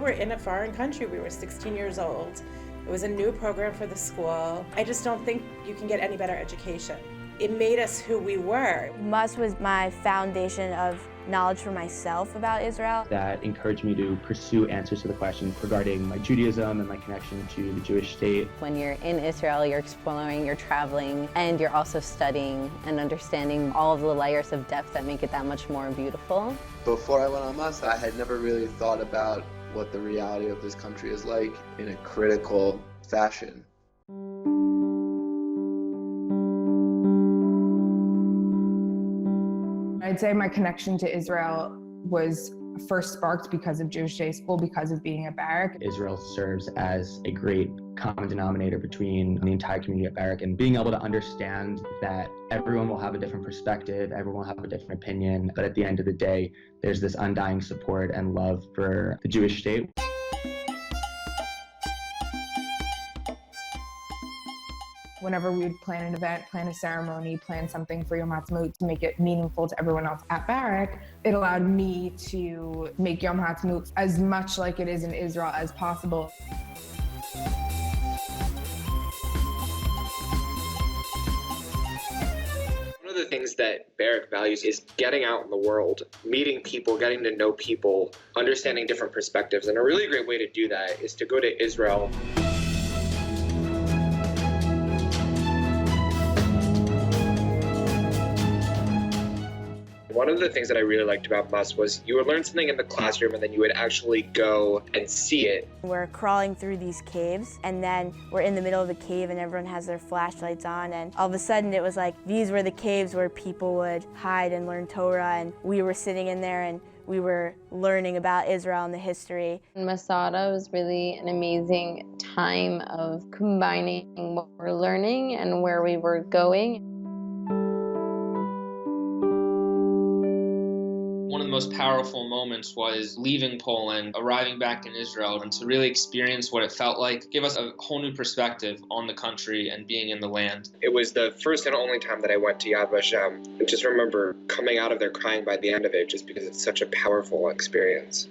were in a foreign country. We were 16 years old. It was a new program for the school. I just don't think you can get any better education. It made us who we were. Must was my foundation of knowledge for myself about Israel. That encouraged me to pursue answers to the questions regarding my Judaism and my connection to the Jewish state. When you're in Israel, you're exploring, you're traveling, and you're also studying and understanding all of the layers of depth that make it that much more beautiful. Before I went on MUS, I had never really thought about what the reality of this country is like in a critical fashion. I'd say my connection to Israel was first sparked because of Jewish Day School, because of being at Barrack. Israel serves as a great common denominator between the entire community at Barrack, and being able to understand that everyone will have a different perspective, everyone will have a different opinion, but at the end of the day, there's this undying support and love for the Jewish state. Whenever we would plan an event, plan a ceremony, plan something for Yom HaAtzmaut to make it meaningful to everyone else at Barrack, it allowed me to make Yom HaAtzmaut as much like it is in Israel as possible. One of the things that Barrack values is getting out in the world, meeting people, getting to know people, understanding different perspectives. And a really great way to do that is to go to Israel. One of the things that I really liked about MUS was you would learn something in the classroom and then you would actually go and see it. We're crawling through these caves, and then we're in the middle of the cave and everyone has their flashlights on, and all of a sudden it was like these were the caves where people would hide and learn Torah, and we were sitting in there and we were learning about Israel and the history. Masada was really an amazing time of combining what we're learning and where we were going. One of the most powerful moments was leaving Poland, arriving back in Israel, and to really experience what it felt like, give us a whole new perspective on the country and being in the land. It was the first and only time that I went to Yad Vashem. I just remember coming out of there crying by the end of it just because it's such a powerful experience.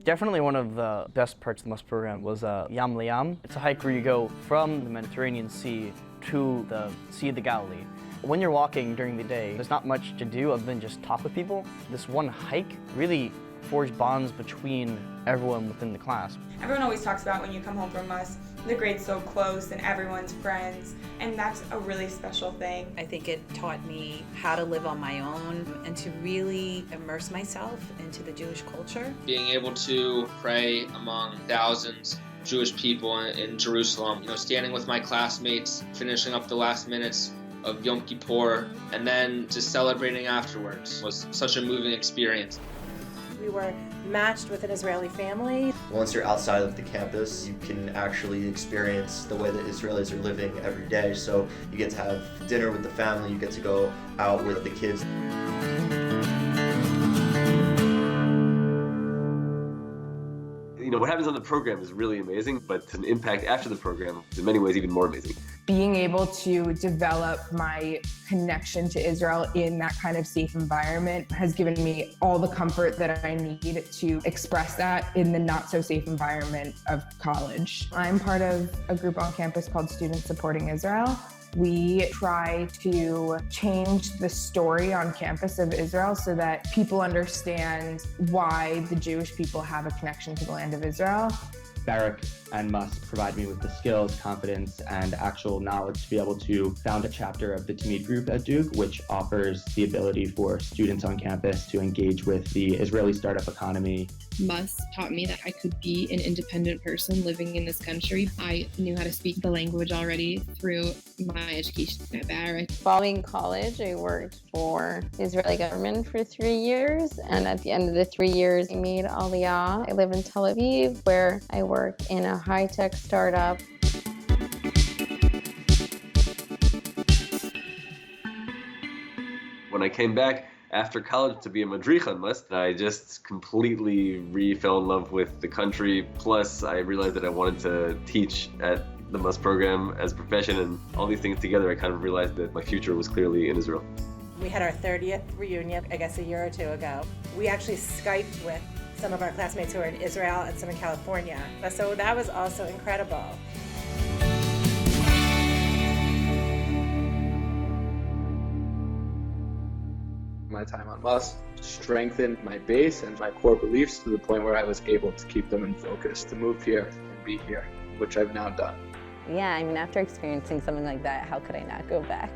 Definitely one of the best parts of the MUS program was Yam Liam. It's a hike where you go from the Mediterranean Sea to the Sea of the Galilee. When you're walking during the day, there's not much to do other than just talk with people. This one hike really forged bonds between everyone within the class. Everyone always talks about when you come home from MUS, the grade's so close and everyone's friends, and that's a really special thing. I think it taught me how to live on my own and to really immerse myself into the Jewish culture. Being able to pray among thousands of Jewish people in Jerusalem, standing with my classmates, finishing up the last minutes of Yom Kippur, and then just celebrating afterwards was such a moving experience. We were matched with an Israeli family. Once you're outside of the campus, you can actually experience the way that Israelis are living every day. So you get to have dinner with the family, you get to go out with the kids. What happens on the program is really amazing, but an impact after the program is in many ways even more amazing. Being able to develop my connection to Israel in that kind of safe environment has given me all the comfort that I need to express that in the not so safe environment of college. I'm part of a group on campus called Students Supporting Israel. We try to change the story on campus of Israel so that people understand why the Jewish people have a connection to the land of Israel. Barrack and MUS provide me with the skills, confidence, and actual knowledge to be able to found a chapter of the Tamid group at Duke, which offers the ability for students on campus to engage with the Israeli startup economy. MUS taught me that I could be an independent person living in this country. I knew how to speak the language already through my education at Barrack. Following college, I worked for the Israeli government for 3 years, and at the end of the 3 years, I made Aliyah. I live in Tel Aviv, where I work in a high-tech startup. When I came back after college to be a madrich on MUS, I just completely fell in love with the country. Plus, I realized that I wanted to teach at the MUS program as a profession, and all these things together, I kind of realized that my future was clearly in Israel. We had our 30th reunion, I guess a year or two ago. We actually Skyped with some of our classmates who are in Israel and some in California. So that was also incredible. My time on MUS strengthened my base and my core beliefs to the point where I was able to keep them in focus, to move here and be here, which I've now done. Yeah, I mean, after experiencing something like that, how could I not go back